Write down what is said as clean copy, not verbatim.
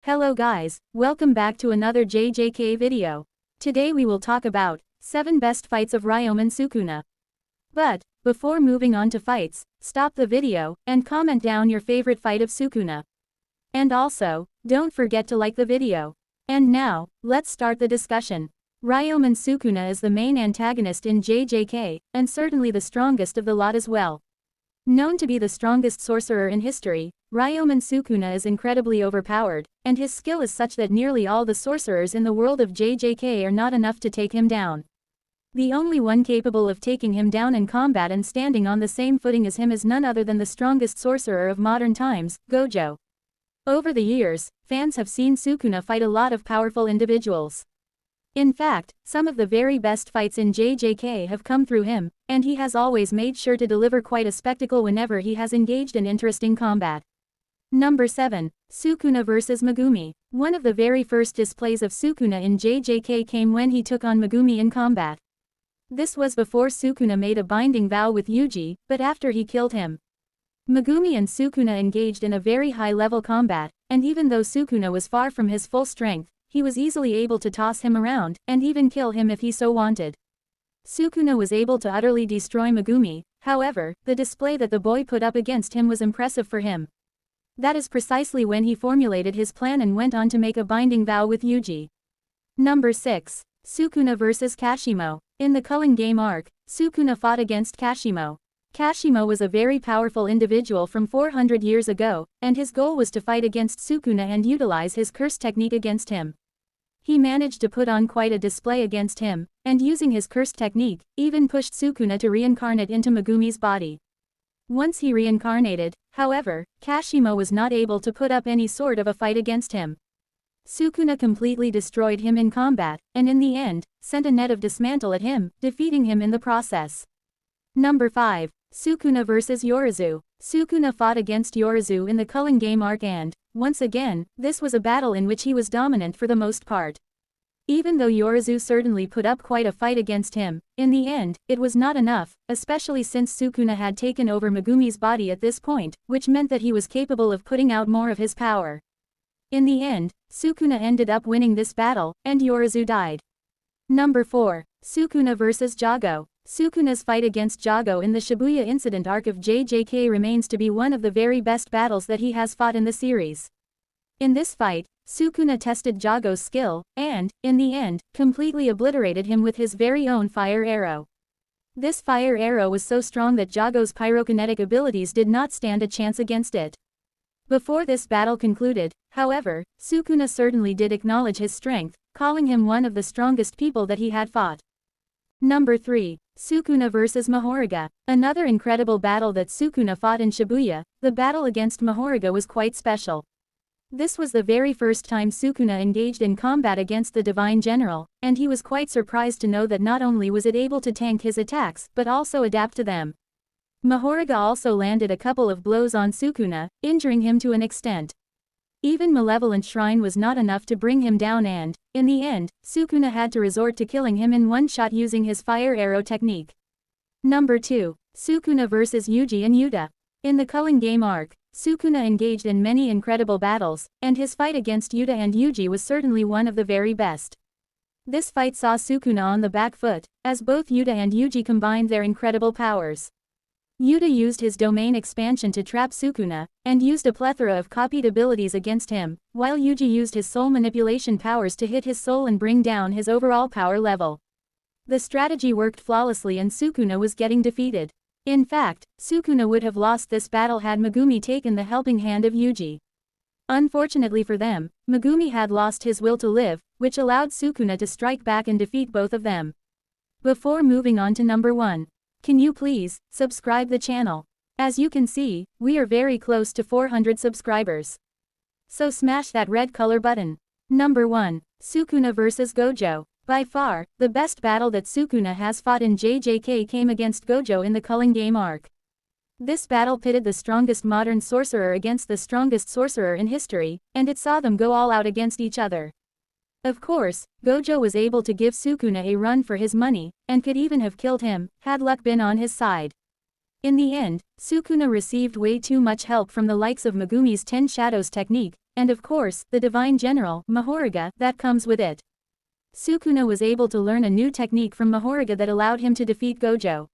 Hello guys, welcome back to another JJK video. Today we will talk about 7 best fights of Ryomen Sukuna. But, before moving on to fights, stop the video and comment down your favorite fight of Sukuna. And also, don't forget to like the video. And now, let's start the discussion. Ryomen Sukuna is the main antagonist in JJK, and certainly the strongest of the lot as well. Known to be the strongest sorcerer in history, Ryomen Sukuna is incredibly overpowered, and his skill is such that nearly all the sorcerers in the world of JJK are not enough to take him down. The only one capable of taking him down in combat and standing on the same footing as him is none other than the strongest sorcerer of modern times, Gojo. Over the years, fans have seen Sukuna fight a lot of powerful individuals. In fact, some of the very best fights in JJK have come through him, and he has always made sure to deliver quite a spectacle whenever he has engaged in interesting combat. Number 7. Sukuna Vs Megumi. One of the very first displays of Sukuna in JJK came when he took on Megumi in combat. This was before Sukuna made a binding vow with Yuji, but after he killed him. Megumi and Sukuna engaged in a very high-level combat, and even though Sukuna was far from his full strength, he was easily able to toss him around, and even kill him if he so wanted. Sukuna was able to utterly destroy Megumi, however, the display that the boy put up against him was impressive for him. That is precisely when he formulated his plan and went on to make a binding vow with Yuji. Number 6. Sukuna Vs Kashimo. In the Culling Game arc, Sukuna fought against Kashimo. Kashimo was a very powerful individual from 400 years ago, and his goal was to fight against Sukuna and utilize his curse technique against him. He managed to put on quite a display against him, and using his cursed technique, even pushed Sukuna to reincarnate into Megumi's body. Once he reincarnated, however, Kashimo was not able to put up any sort of a fight against him. Sukuna completely destroyed him in combat, and in the end, sent a net of dismantle at him, defeating him in the process. Number 5. Sukuna Vs Yorozu. Sukuna fought against Yorozu in the Culling Game arc and, once again, this was a battle in which he was dominant for the most part. Even though Yorozu certainly put up quite a fight against him, in the end, it was not enough, especially since Sukuna had taken over Megumi's body at this point, which meant that he was capable of putting out more of his power. In the end, Sukuna ended up winning this battle, and Yorozu died. Number 4. Sukuna Vs Jogo. Sukuna's fight against Jogo in the Shibuya Incident arc of JJK remains to be one of the very best battles that he has fought in the series. In this fight, Sukuna tested Jogo's skill, and, in the end, completely obliterated him with his very own fire arrow. This fire arrow was so strong that Jogo's pyrokinetic abilities did not stand a chance against it. Before this battle concluded, however, Sukuna certainly did acknowledge his strength, calling him one of the strongest people that he had fought. Number 3. Sukuna Vs Mahoraga. Another incredible battle that Sukuna fought in Shibuya, the battle against Mahoraga was quite special. This was the very first time Sukuna engaged in combat against the Divine General, and he was quite surprised to know that not only was it able to tank his attacks but also adapt to them. Mahoraga also landed a couple of blows on Sukuna, injuring him to an extent. Even Malevolent Shrine was not enough to bring him down and, in the end, Sukuna had to resort to killing him in one shot using his fire arrow technique. Number 2. Sukuna Vs Yuji and Yuta. In the Culling Game arc, Sukuna engaged in many incredible battles, and his fight against Yuta and Yuji was certainly one of the very best. This fight saw Sukuna on the back foot, as both Yuta and Yuji combined their incredible powers. Yuta used his domain expansion to trap Sukuna, and used a plethora of copied abilities against him, while Yuji used his soul manipulation powers to hit his soul and bring down his overall power level. The strategy worked flawlessly and Sukuna was getting defeated. In fact, Sukuna would have lost this battle had Megumi taken the helping hand of Yuji. Unfortunately for them, Megumi had lost his will to live, which allowed Sukuna to strike back and defeat both of them. Before moving on to number 1. Can you please subscribe the channel? As you can see, we are very close to 400 subscribers. So smash that red color button. Number 1. Sukuna Vs Gojo. By far, the best battle that Sukuna has fought in JJK came against Gojo in the Culling Game arc. This battle pitted the strongest modern sorcerer against the strongest sorcerer in history, and it saw them go all out against each other. Of course, Gojo was able to give Sukuna a run for his money, and could even have killed him, had luck been on his side. In the end, Sukuna received way too much help from the likes of Megumi's 10 Shadows technique, and of course, the divine general, Mahoraga, that comes with it. Sukuna was able to learn a new technique from Mahoraga that allowed him to defeat Gojo.